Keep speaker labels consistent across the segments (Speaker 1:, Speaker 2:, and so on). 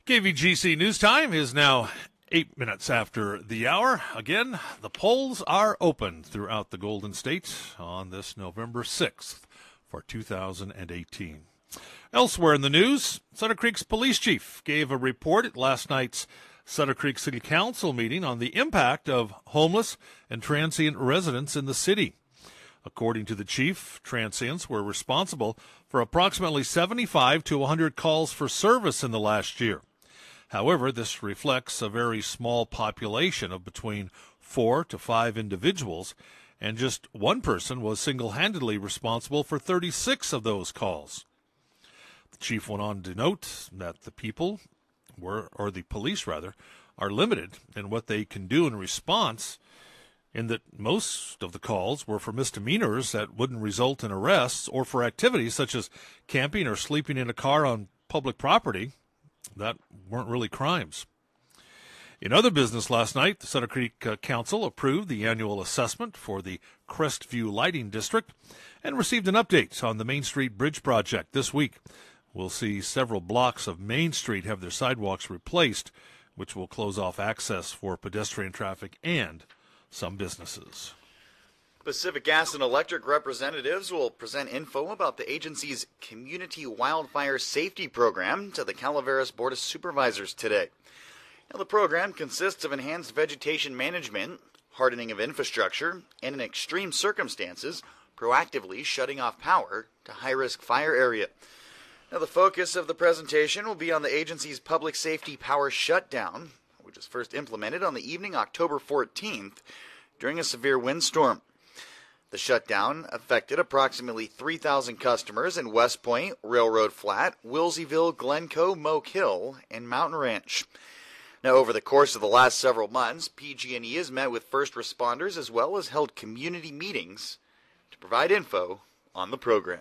Speaker 1: KVGC News Time is now 8 minutes after the hour. Again, the polls are open throughout the Golden State on this November 6th for 2018. Elsewhere in the news, Sutter Creek's police chief gave a report at last night's Sutter Creek City Council meeting on the impact of homeless and transient residents in the city. According to the chief, transients were responsible for approximately 75 to 100 calls for service in the last year. However, this reflects a very small population of between 4 to 5 individuals, and just one person was single-handedly responsible for 36 of those calls. The chief went on to note that the police are limited in what they can do in response, in that most of the calls were for misdemeanors that wouldn't result in arrests or for activities such as camping or sleeping in a car on public property that weren't really crimes. In other business last night, the Sutter Creek Council approved the annual assessment for the Crestview Lighting District and received an update on the Main Street Bridge project this week. We'll see several blocks of Main Street have their sidewalks replaced, which will close off access for pedestrian traffic and some businesses.
Speaker 2: Pacific Gas and Electric representatives will present info about the agency's Community Wildfire Safety Program to the Calaveras Board of Supervisors today. Now, the program consists of enhanced vegetation management, hardening of infrastructure, and in extreme circumstances, proactively shutting off power to high-risk fire area. Now, the focus of the presentation will be on the agency's public safety power shutdown, which was first implemented on the evening October 14th during a severe windstorm. The shutdown affected approximately 3,000 customers in West Point, Railroad Flat, Wilseyville, Glencoe, Moke Hill, and Mountain Ranch. Now, over the course of the last several months, PG&E has met with first responders as well as held community meetings to provide info on the program.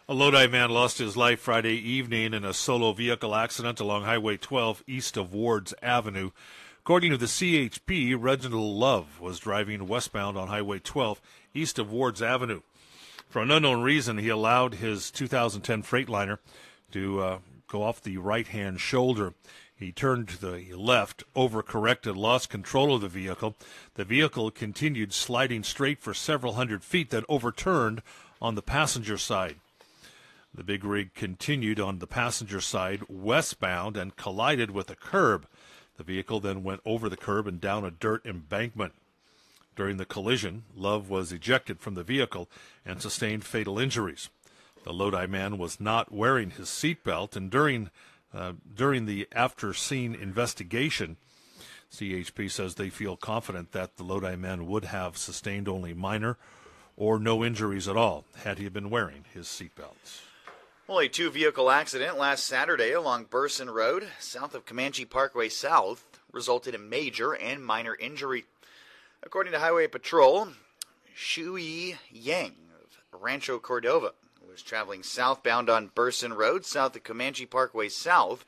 Speaker 1: A Lodi man lost his life Friday evening in a solo vehicle accident along Highway 12 east of Wards Avenue. According to the CHP, Reginald Love was driving westbound on Highway 12 east of Wards Avenue. For an unknown reason, he allowed his 2010 Freightliner to go off the right-hand shoulder. He turned to the left, overcorrected, lost control of the vehicle. The vehicle continued sliding straight for several hundred feet, then overturned on the passenger side. The big rig continued on the passenger side westbound and collided with a curb. The vehicle then went over the curb and down a dirt embankment. During the collision, Love was ejected from the vehicle and sustained fatal injuries. The Lodi man was not wearing his seatbelt, and during the after-scene investigation, CHP says they feel confident that the Lodi man would have sustained only minor or no injuries at all had he been wearing his seatbelt.
Speaker 2: Well, a two-vehicle accident last Saturday along Burson Road, south of Comanche Parkway South, resulted in major and minor injury. According to Highway Patrol, Shui Yang of Rancho Cordova was traveling southbound on Burson Road, south of Comanche Parkway South,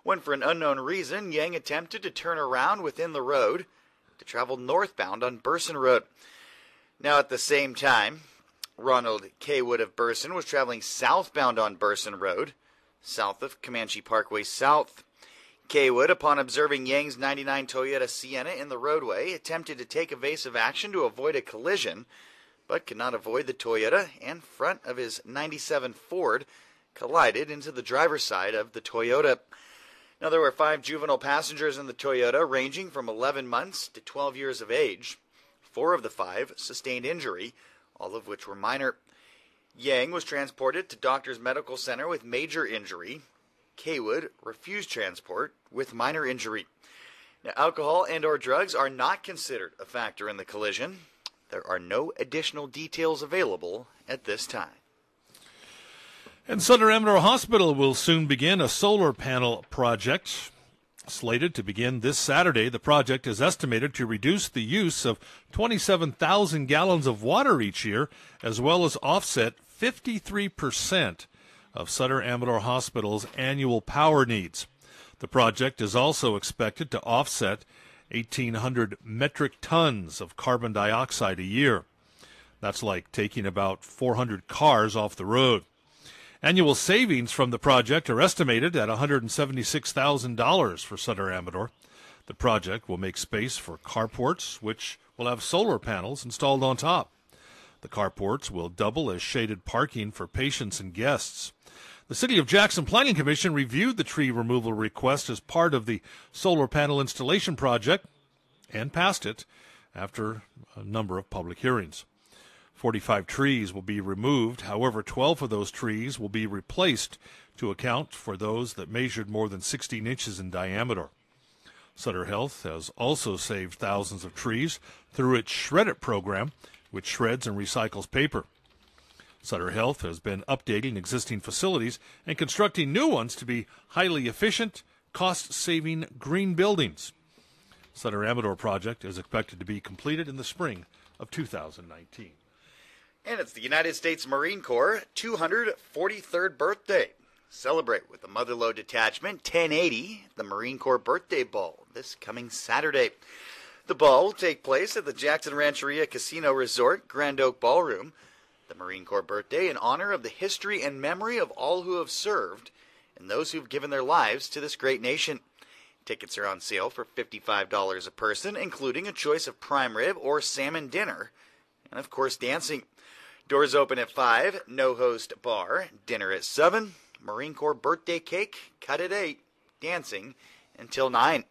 Speaker 2: when for an unknown reason, Yang attempted to turn around within the road to travel northbound on Burson Road. Now, at the same time, Ronald K. Wood of Burson was traveling southbound on Burson Road, south of Comanche Parkway South. K. Wood, upon observing Yang's 99 Toyota Sienna in the roadway, attempted to take evasive action to avoid a collision, but could not avoid the Toyota, and front of his 97 Ford collided into the driver's side of the Toyota. Now, there were 5 juvenile passengers in the Toyota, ranging from 11 months to 12 years of age. 4 of the 5 sustained injury, all of which were minor. Yang was transported to Doctors Medical Center with major injury. Kaywood refused transport with minor injury. Now, alcohol and or drugs are not considered a factor in the collision. There are no additional details available at this time.
Speaker 1: And Sutter Amador Hospital will soon begin a solar panel project. Slated to begin this Saturday, the project is estimated to reduce the use of 27,000 gallons of water each year, as well as offset 53% of Sutter Amador Hospital's annual power needs. The project is also expected to offset 1,800 metric tons of carbon dioxide a year. That's like taking about 400 cars off the road. Annual savings from the project are estimated at $176,000 for Sutter Amador. The project will make space for carports, which will have solar panels installed on top. The carports will double as shaded parking for patients and guests. The City of Jackson Planning Commission reviewed the tree removal request as part of the solar panel installation project and passed it after a number of public hearings. 45 trees will be removed. However, 12 of those trees will be replaced to account for those that measured more than 16 inches in diameter. Sutter Health has also saved thousands of trees through its Shred It program, which shreds and recycles paper. Sutter Health has been updating existing facilities and constructing new ones to be highly efficient, cost-saving green buildings. Sutter Amador project is expected to be completed in the spring of 2019.
Speaker 2: And it's the United States Marine Corps 243rd birthday. Celebrate with the Motherlode Detachment 1080, the Marine Corps Birthday Ball, this coming Saturday. The ball will take place at the Jackson Rancheria Casino Resort, Grand Oak Ballroom. The Marine Corps Birthday in honor of the history and memory of all who have served and those who've given their lives to this great nation. Tickets are on sale for $55 a person, including a choice of prime rib or salmon dinner, and of course dancing. Doors open at 5, no host bar, dinner at 7, Marine Corps birthday cake cut at 8, dancing until 9.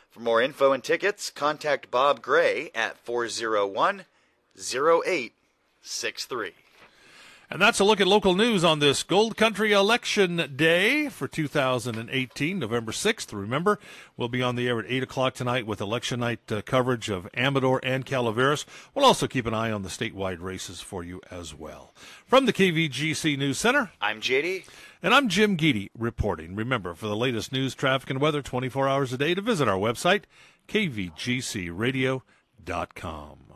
Speaker 2: For more info and tickets, contact Bob Gray at 401-0863.
Speaker 1: And that's a look at local news on this Gold Country Election Day for 2018, November 6th. Remember, we'll be on the air at 8 o'clock tonight with election night coverage of Amador and Calaveras. We'll also keep an eye on the statewide races for you as well. From the KVGC News Center,
Speaker 2: I'm JD.
Speaker 1: And I'm Jim Geedy reporting. Remember, for the latest news, traffic, and weather 24 hours a day, to visit our website, kvgcradio.com.